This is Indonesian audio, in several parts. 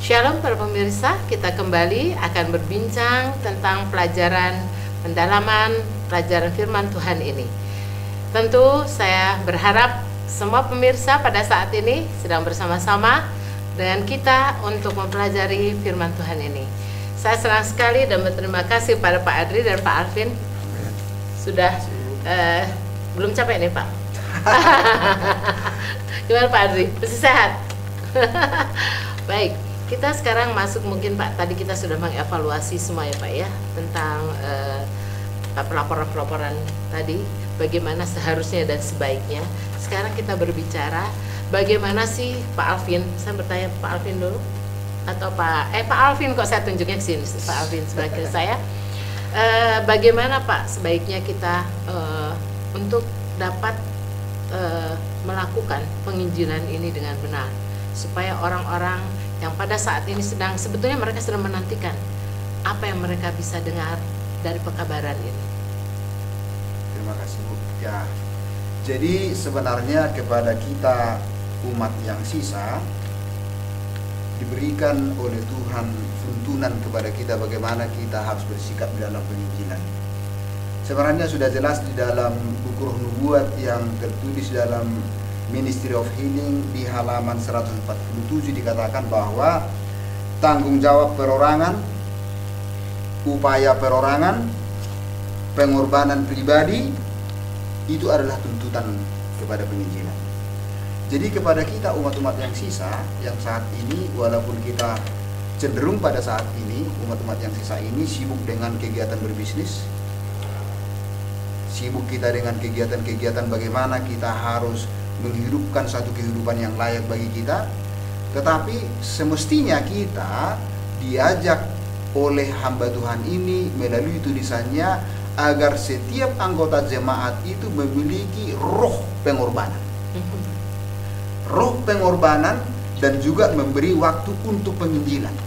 Shalom para pemirsa, kita kembali akan berbincang tentang pelajaran pendalaman pelajaran firman Tuhan ini. Tentu saya berharap semua pemirsa pada saat ini sedang bersama-sama dengan kita untuk mempelajari firman Tuhan ini. Saya senang sekali dan berterima kasih pada Pak Adri dan Pak Alvin. Sudah belum capek nih Pak? Gimana Pak Adri? Masih sehat? Baik. Kita sekarang masuk mungkin Pak, tadi kita sudah mengevaluasi semua ya Pak ya, tentang pelaporan-pelaporan tadi, bagaimana seharusnya dan sebaiknya. Sekarang kita berbicara bagaimana sih Pak Alvin, saya bertanya Pak Alvin dulu, atau Pak Alvin kok saya tunjuknya ke sini, Pak Alvin sebelah kiri saya. Bagaimana Pak sebaiknya kita untuk dapat melakukan penginjilan ini dengan benar, supaya orang-orang yang pada saat ini sebetulnya mereka sedang menantikan apa yang mereka bisa dengar dari pekabaran ini. Terima kasih Bu. Ya, jadi sebenarnya kepada kita umat yang sisa diberikan oleh Tuhan tuntunan kepada kita bagaimana kita harus bersikap di dalam penginjilan. Sebenarnya sudah jelas di dalam buku Roh Nubuat yang tertulis dalam Ministry of Healing di halaman 147 dikatakan bahwa tanggung jawab perorangan, upaya perorangan, pengorbanan pribadi itu adalah tuntutan kepada penginjilan. Jadi kepada kita umat-umat yang sisa yang saat ini, walaupun kita cenderung pada saat ini umat-umat yang sisa ini sibuk dengan kegiatan berbisnis, sibuk kita dengan kegiatan-kegiatan bagaimana kita harus menghidupkan satu kehidupan yang layak bagi kita, tetapi semestinya kita diajak oleh hamba Tuhan ini melalui tulisannya agar setiap anggota jemaat itu memiliki roh pengorbanan, roh pengorbanan, dan juga memberi waktu untuk penginjilan.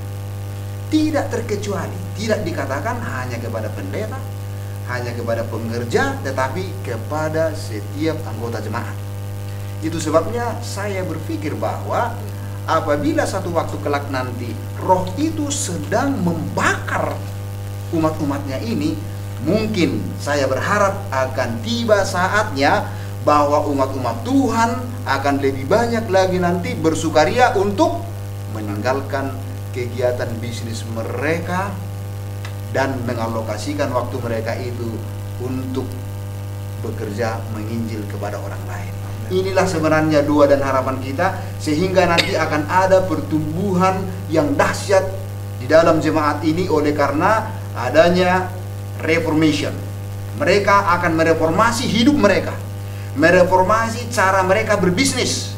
Tidak terkecuali, tidak dikatakan hanya kepada pendeta, hanya kepada pengerja, tetapi kepada setiap anggota jemaat. Itu sebabnya saya berpikir bahwa apabila satu waktu kelak nanti roh itu sedang membakar umat-umatnya ini, mungkin saya berharap akan tiba saatnya bahwa umat-umat Tuhan akan lebih banyak lagi nanti bersukaria untuk meninggalkan kegiatan bisnis mereka dan mengalokasikan waktu mereka itu untuk bekerja menginjil kepada orang lain. Inilah sebenarnya doa dan harapan kita, sehingga nanti akan ada pertumbuhan yang dahsyat di dalam jemaat ini oleh karena adanya reformation. Mereka akan mereformasi hidup mereka, mereformasi cara mereka berbisnis,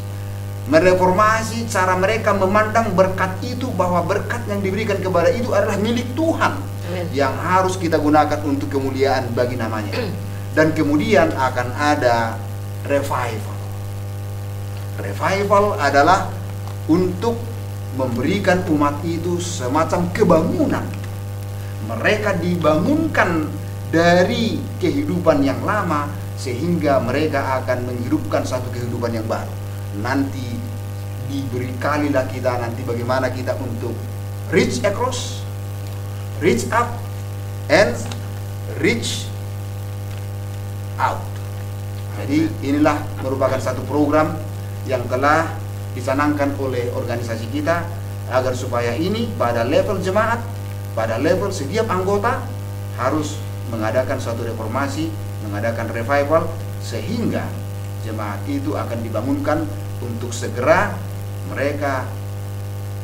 mereformasi cara mereka memandang berkat itu, bahwa berkat yang diberikan kepada itu adalah milik Tuhan yang harus kita gunakan untuk kemuliaan bagi namanya. Dan kemudian akan ada revival. Revival adalah untuk memberikan umat itu semacam kebangunan. Mereka dibangunkan dari kehidupan yang lama sehingga mereka akan menghidupkan satu kehidupan yang baru. Nanti diberi kalilah kita nanti bagaimana kita untuk reach across, reach up, and reach out. Jadi inilah merupakan satu program yang telah dicanangkan oleh organisasi kita agar supaya ini pada level jemaat, pada level setiap anggota harus mengadakan suatu reformasi, mengadakan revival, sehingga jemaat itu akan dibangunkan untuk segera mereka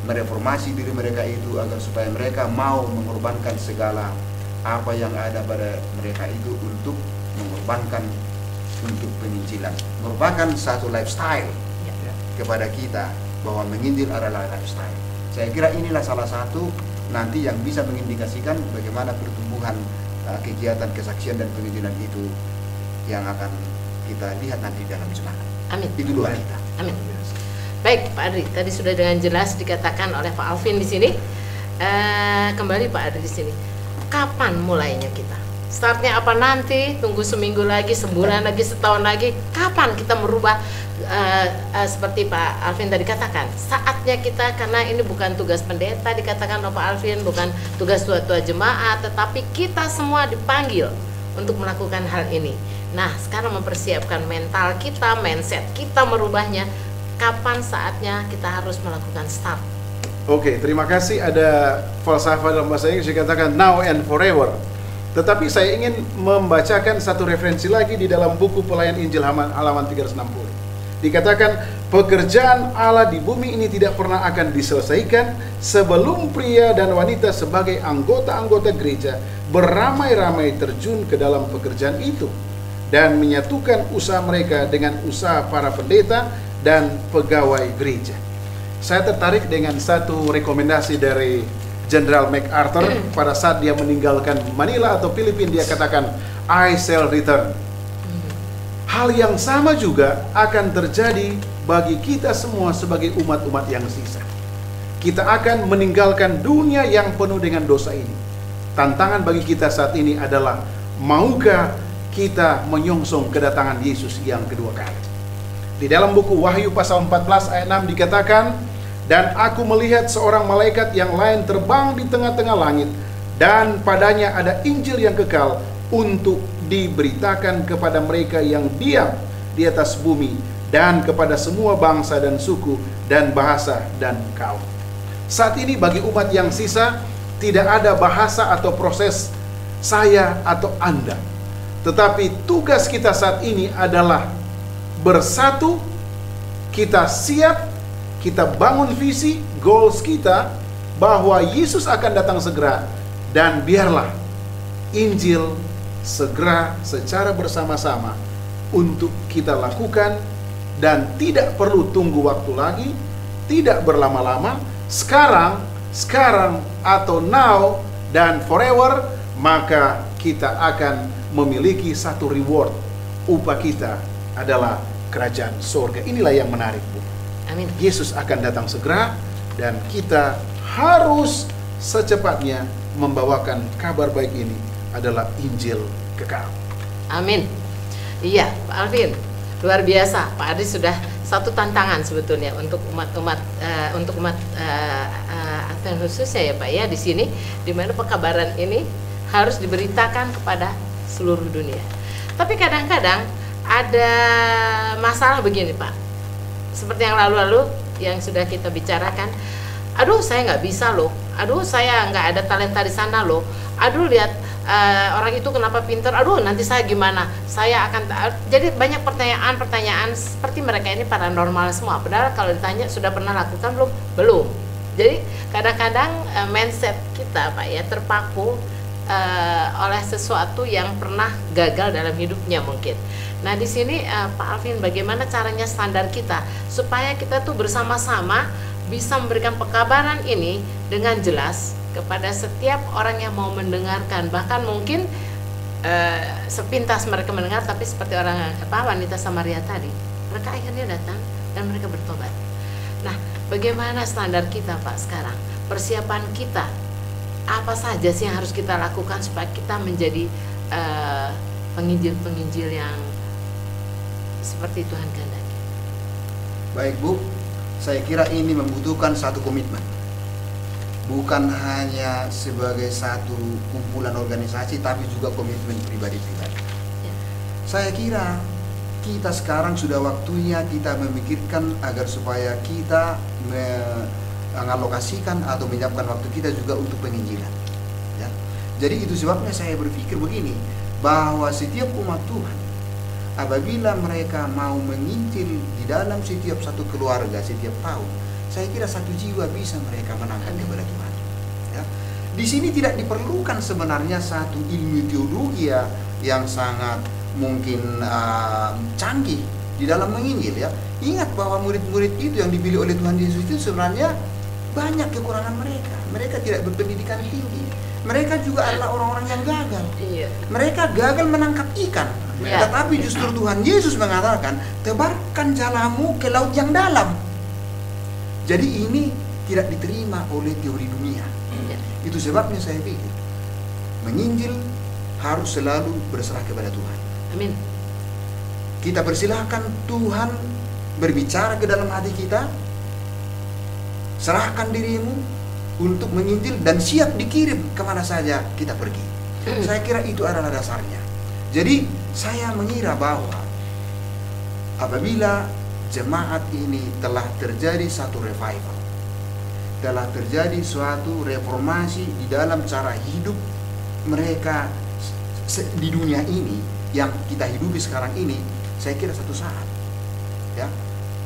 mereformasi diri mereka itu agar supaya mereka mau mengorbankan segala apa yang ada pada mereka itu untuk mengorbankan untuk penginjilan. Merupakan satu lifestyle kepada kita bahwa menginjil adalah lifestyle. Saya kira inilah salah satu nanti yang bisa mengindikasikan bagaimana pertumbuhan kegiatan kesaksian dan penginjilan itu yang akan kita lihat nanti dalam jemaat. Amin. Itu doa kita. Amin. Baik Pak Adri, tadi sudah dengan jelas dikatakan oleh Pak Alvin di sini. Kembali Pak Adri di sini. Kapan mulainya kita? Startnya apa nanti? Tunggu seminggu lagi, sebulan lagi, setahun lagi? Kapan kita merubah seperti Pak Alvin tadi katakan, saatnya kita, karena ini bukan tugas pendeta dikatakan oleh Pak Alvin, bukan tugas tua-tua jemaat, tetapi kita semua dipanggil untuk melakukan hal ini. Nah, sekarang mempersiapkan mental kita, mindset kita, merubahnya. Kapan saatnya kita harus melakukan start? Oke, terima kasih. Ada falsafah dalam bahasa Inggris dikatakan now and forever. Tetapi saya ingin membacakan satu referensi lagi di dalam buku Pelayan Injil halaman 360. Dikatakan, pekerjaan Allah di bumi ini tidak pernah akan diselesaikan sebelum pria dan wanita sebagai anggota-anggota gereja beramai-ramai terjun ke dalam pekerjaan itu dan menyatukan usaha mereka dengan usaha para pendeta dan pegawai gereja. Saya tertarik dengan satu rekomendasi dari Jenderal MacArthur pada saat dia meninggalkan Manila atau Filipina. Dia katakan, I shall return. Hal yang sama juga akan terjadi bagi kita semua sebagai umat-umat yang sisa. Kita akan meninggalkan dunia yang penuh dengan dosa ini. Tantangan bagi kita saat ini adalah, maukah kita menyongsong kedatangan Yesus yang kedua kali? Di dalam buku Wahyu pasal 14 ayat 6 dikatakan, dan aku melihat seorang malaikat yang lain terbang di tengah-tengah langit, dan padanya ada Injil yang kekal untuk diberitakan kepada mereka yang diam di atas bumi, dan kepada semua bangsa dan suku dan bahasa dan kaum. Saat ini bagi umat yang sisa, tidak ada bahasa atau proses saya atau Anda. Tetapi tugas kita saat ini adalah bersatu, kita siap, kita bangun visi, goals kita, bahwa Yesus akan datang segera, dan biarlah Injil segera secara bersama-sama untuk kita lakukan, dan tidak perlu tunggu waktu lagi, tidak berlama-lama, sekarang atau now dan forever, maka kita akan memiliki satu reward. Upah kita adalah kerajaan surga. Inilah yang menarik, Bu. Amin. Yesus akan datang segera, dan kita harus secepatnya membawakan kabar baik ini adalah Injil kekal. Amin. Iya, Pak Alvin, luar biasa. Pak Adi sudah satu tantangan sebetulnya untuk umat Advent khususnya ya Pak ya, di sini di mana pekabaran ini harus diberitakan kepada seluruh dunia. Tapi kadang-kadang ada masalah begini Pak, seperti yang lalu-lalu yang sudah kita bicarakan. Aduh, saya nggak bisa loh. Aduh, saya nggak ada talenta di sana loh. Aduh, lihat orang itu kenapa pintar. Aduh, nanti saya gimana? Saya akan jadi banyak pertanyaan seperti mereka ini paranormal semua. Padahal kalau ditanya sudah pernah lakukan belum? Belum. Jadi kadang-kadang mindset kita Pak ya terpaku oleh sesuatu yang pernah gagal dalam hidupnya mungkin. Nah di sini Pak Alvin, bagaimana caranya standar kita supaya kita tuh bersama-sama bisa memberikan pekabaran ini dengan jelas kepada setiap orang yang mau mendengarkan. Bahkan mungkin sepintas mereka mendengar, tapi seperti wanita Samaria tadi, mereka akhirnya datang dan mereka bertobat. Nah bagaimana standar kita Pak sekarang? Persiapan kita apa saja sih yang harus kita lakukan supaya kita menjadi penginjil-penginjil yang seperti Tuhan kehendaki? Baik Bu, saya kira ini membutuhkan satu komitmen. Bukan hanya sebagai satu kumpulan organisasi, tapi juga komitmen pribadi-pribadi. Ya. Saya kira kita sekarang sudah waktunya kita memikirkan agar supaya kita mengalokasikan atau menyiapkan waktu kita juga untuk penginjilan. Ya. Jadi itu sebabnya saya berpikir begini, bahwa setiap umat Tuhan, apabila mereka mau menginjil di dalam setiap satu keluarga setiap tahun, saya kira satu jiwa bisa mereka menangkan kepada Tuhan. Ya. Di sini tidak diperlukan sebenarnya satu ilmu teologi yang sangat mungkin canggih di dalam menginjil ya. Ingat bahwa murid-murid itu yang dipilih oleh Tuhan Yesus itu sebenarnya banyak kekurangan mereka. Mereka tidak berpendidikan tinggi. Mereka juga adalah orang-orang yang gagal. Iya. Mereka gagal menangkap ikan. Ya. Tetapi justru Tuhan Yesus mengatakan, tebarkan jalamu ke laut yang dalam. Jadi ini tidak diterima oleh teori dunia. Ya. Itu sebabnya saya pikir menginjil harus selalu berserah kepada Tuhan. Amin. Kita persilahkan Tuhan berbicara ke dalam hati kita, serahkan dirimu untuk menginjil dan siap dikirim kemana saja kita pergi. Saya kira itu adalah dasarnya. Jadi saya mengira bahwa apabila jemaat ini telah terjadi satu revival, telah terjadi suatu reformasi di dalam cara hidup mereka di dunia ini yang kita hidupi sekarang ini, saya kira satu saat ya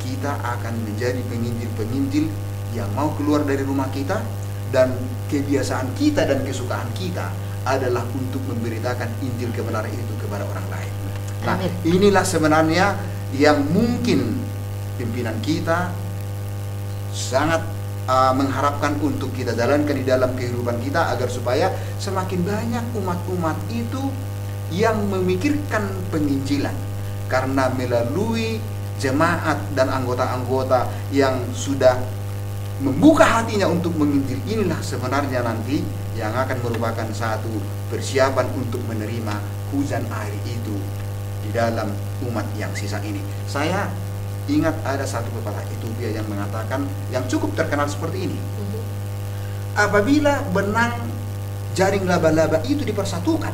kita akan menjadi penginjil-penginjil yang mau keluar dari rumah kita, dan kebiasaan kita dan kesukaan kita adalah untuk memberitakan Injil kebenaran itu kepada orang lain. Nah, inilah sebenarnya yang mungkin pimpinan kita sangat mengharapkan untuk kita jalankan di dalam kehidupan kita, agar supaya semakin banyak umat-umat itu yang memikirkan penginjilan. Karena melalui jemaat dan anggota-anggota yang sudah membuka hatinya untuk menginjil, inilah sebenarnya nanti yang akan merupakan satu persiapan untuk menerima hujan air itu di dalam umat yang sisa ini. Saya ingat ada satu pepatah Ethiopia yang mengatakan, yang cukup terkenal seperti ini. Apabila benang jaring laba-laba itu dipersatukan,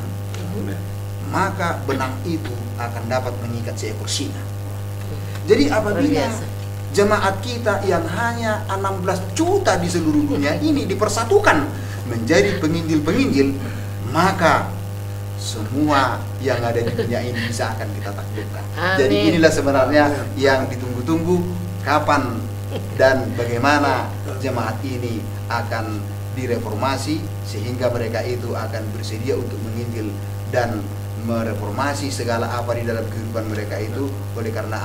maka benang itu akan dapat mengikat seekor singa. Jadi apabila jemaat kita yang hanya 16 juta di seluruh dunia ini dipersatukan menjadi penginjil-penginjil, maka semua yang ada di dunia ini bisa akan kita taklukkan. Jadi inilah sebenarnya yang ditunggu-tunggu, kapan dan bagaimana jemaat ini akan direformasi sehingga mereka itu akan bersedia untuk menginjil dan mereformasi segala apa di dalam kehidupan mereka itu, oleh karena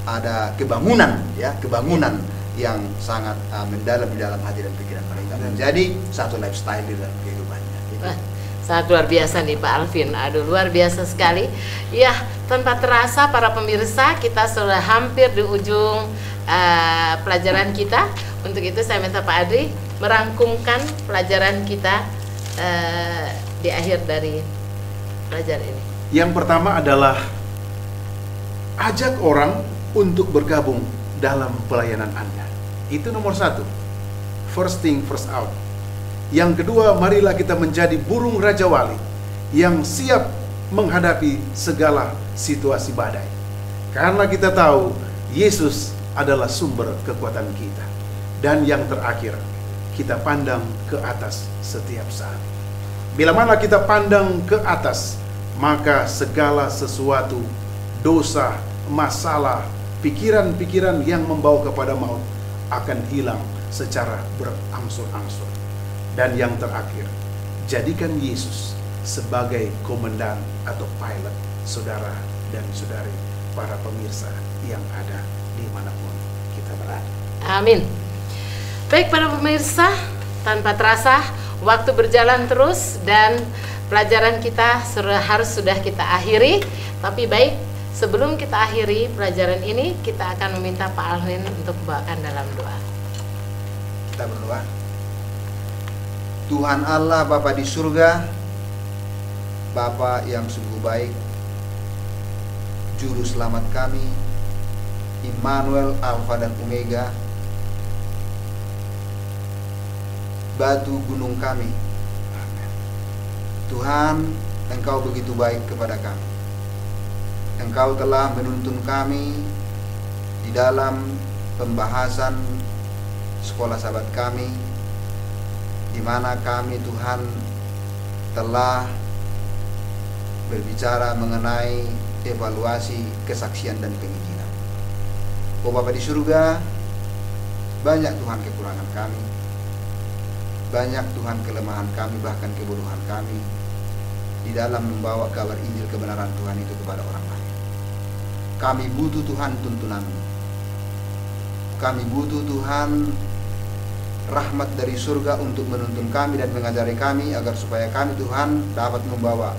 ada kebangunan ya, kebangunan yang sangat mendalam di dalam hati dan pikiran mereka, menjadi satu lifestyle di dalam kehidupannya gitu. Sangat luar biasa nih Pak Alvin. Aduh, luar biasa sekali. Ya, tanpa terasa para pemirsa, kita sudah hampir di ujung pelajaran kita. Untuk itu saya minta Pak Adri merangkumkan pelajaran kita di akhir dari pelajaran ini. Yang pertama adalah ajak orang untuk bergabung dalam pelayanan Anda. Itu nomor 1. First thing, first out. Yang kedua, marilah kita menjadi burung Raja Wali yang siap menghadapi segala situasi badai. Karena kita tahu Yesus adalah sumber kekuatan kita. Dan yang terakhir, kita pandang ke atas setiap saat. Bila mana kita pandang ke atas, maka segala sesuatu, dosa, masalah, pikiran-pikiran yang membawa kepada maut akan hilang secara berangsur-angsur. Dan yang terakhir, jadikan Yesus sebagai komandan atau pilot saudara dan saudari para pemirsa yang ada dimanapun kita berada. Amin. Baik para pemirsa, tanpa terasa waktu berjalan terus dan pelajaran kita sudah kita akhiri. Tapi baik, sebelum kita akhiri pelajaran ini, kita akan meminta Pak Alvin untuk membawakan dalam doa. Kita berdoa. Tuhan Allah Bapa di surga, Bapa yang sungguh baik, Juru Selamat kami, Immanuel, Alfa dan Omega, batu gunung kami. Tuhan, Engkau begitu baik kepada kami. Engkau telah menuntun kami di dalam pembahasan sekolah sahabat kami, di mana kami Tuhan telah berbicara mengenai evaluasi kesaksian dan penginjilan. Oh Bapa di surga, banyak Tuhan kekurangan kami, banyak Tuhan kelemahan kami, bahkan kebodohan kami di dalam membawa kabar Injil kebenaran Tuhan itu kepada orang lain. Kami butuh Tuhan tuntunan-Mu. Kami butuh Tuhan rahmat dari surga untuk menuntun kami dan mengajari kami, agar supaya kami Tuhan dapat membawa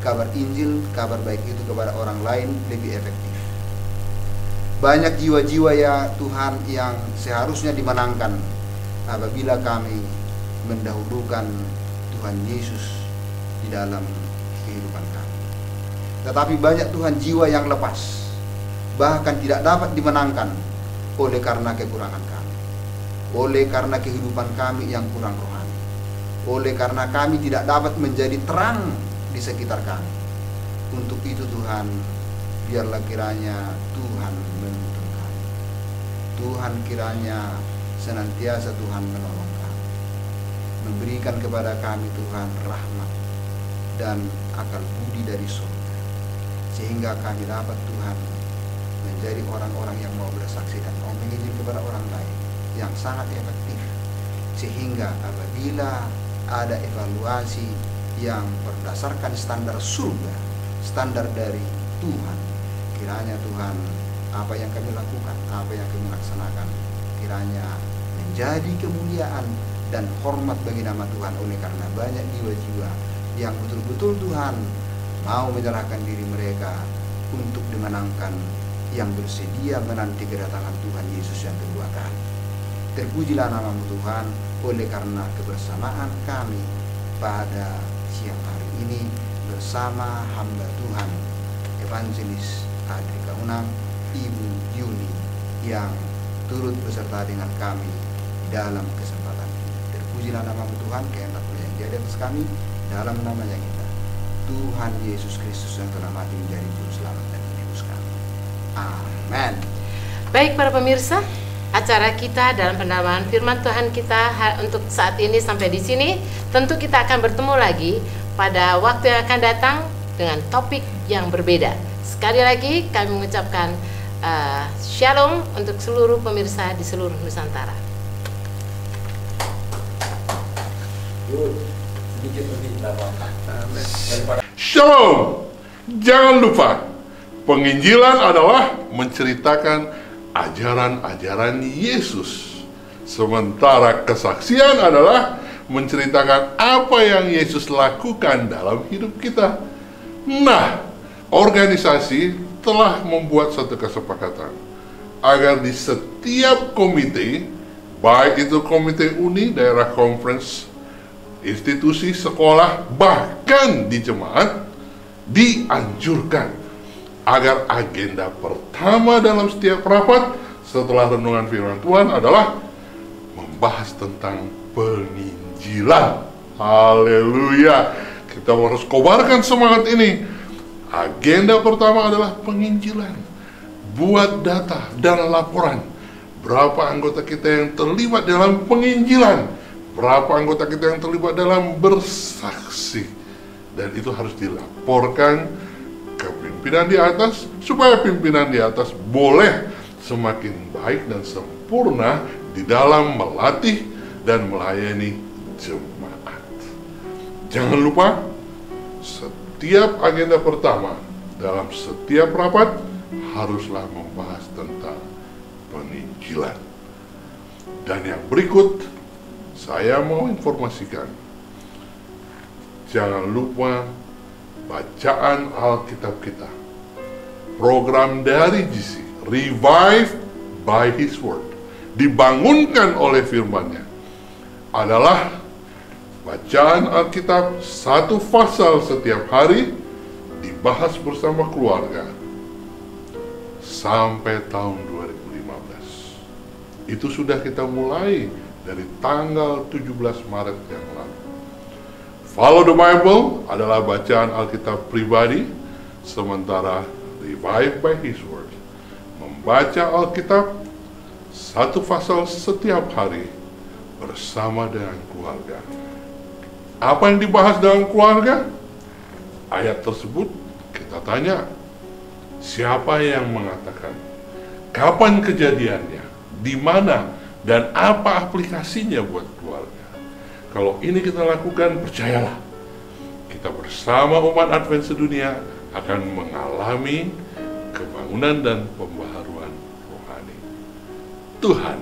kabar Injil, kabar baik itu kepada orang lain lebih efektif. Banyak jiwa-jiwa ya Tuhan yang seharusnya dimenangkan apabila kami mendahulukan Tuhan Yesus di dalam kehidupan kami. Tetapi banyak Tuhan jiwa yang lepas, bahkan tidak dapat dimenangkan oleh karena kekurangan kami, oleh karena kehidupan kami yang kurang rohani, oleh karena kami tidak dapat menjadi terang di sekitar kami. Untuk itu Tuhan, biarlah kiranya Tuhan menuntun kami. Tuhan kiranya senantiasa Tuhan menolong kami, memberikan kepada kami Tuhan rahmat dan akal budi dari surga, sehingga kami dapat Tuhan menjadi orang-orang yang mau bersaksi dan mau menginjil kepada orang lain yang sangat efektif, sehingga apabila ada evaluasi yang berdasarkan standar surga, standar dari Tuhan, kiranya Tuhan apa yang kami lakukan, apa yang kami laksanakan, kiranya menjadi kemuliaan dan hormat bagi nama Tuhan, oleh karena banyak jiwa-jiwa yang betul-betul Tuhan mau menyerahkan diri mereka untuk dimenangkan, yang bersedia menanti kedatangan Tuhan Yesus yang kedua kali. Terpujilah nama-Mu Tuhan, oleh karena kebersamaan kami pada siang hari ini bersama hamba Tuhan Evangelis Adri Kaunang, Ibu Yuni, yang turut beserta dengan kami dalam kesempatan ini. Terpujilah nama-Mu Tuhan, kehendakmu yang di atas kami, dalam namanya kita, Tuhan Yesus Kristus yang telah mati menjadi juru selamat dan penebus kami. Amin. Baik para pemirsa, acara kita dalam pendalaman firman Tuhan kita untuk saat ini sampai di sini. Tentu kita akan bertemu lagi pada waktu yang akan datang dengan topik yang berbeda. Sekali lagi kami mengucapkan shalom untuk seluruh pemirsa di seluruh Nusantara. Shalom. Jangan lupa, penginjilan adalah menceritakan ajaran-ajaran Yesus. Sementara kesaksian adalah menceritakan apa yang Yesus lakukan dalam hidup kita. Nah, organisasi telah membuat satu kesepakatan agar di setiap komite, baik itu komite uni, daerah conference, institusi, sekolah, bahkan di jemaat, dianjurkan agar agenda pertama dalam setiap rapat setelah renungan firman Tuhan adalah membahas tentang penginjilan. Haleluya. Kita harus kobarkan semangat ini. Agenda pertama adalah penginjilan. Buat data dan laporan. Berapa anggota kita yang terlibat dalam penginjilan? Berapa anggota kita yang terlibat dalam bersaksi? Dan itu harus dilaporkan ke pimpinan di atas, supaya pimpinan di atas boleh semakin baik dan sempurna di dalam melatih dan melayani jemaat. Jangan lupa, setiap agenda pertama dalam setiap rapat haruslah membahas tentang penginjilan. Dan yang berikut, saya mau informasikan, jangan lupa bacaan Alkitab kita. Program dari GC, Revive by His Word, dibangunkan oleh firman-Nya, adalah bacaan Alkitab satu pasal setiap hari, dibahas bersama keluarga sampai tahun 2015. Itu sudah kita mulai dari tanggal 17 Maret yang lalu. Follow the Bible adalah bacaan Alkitab pribadi, sementara Revive by His Word, membaca Alkitab satu pasal setiap hari bersama dengan keluarga. Apa yang dibahas dalam keluarga? Ayat tersebut kita tanya, siapa yang mengatakan? Kapan kejadiannya? Di mana? Dan apa aplikasinya buat keluarga? Kalau ini kita lakukan, percayalah, kita bersama umat Advent sedunia akan mengalami kebangunan dan pembaharuan rohani. Tuhan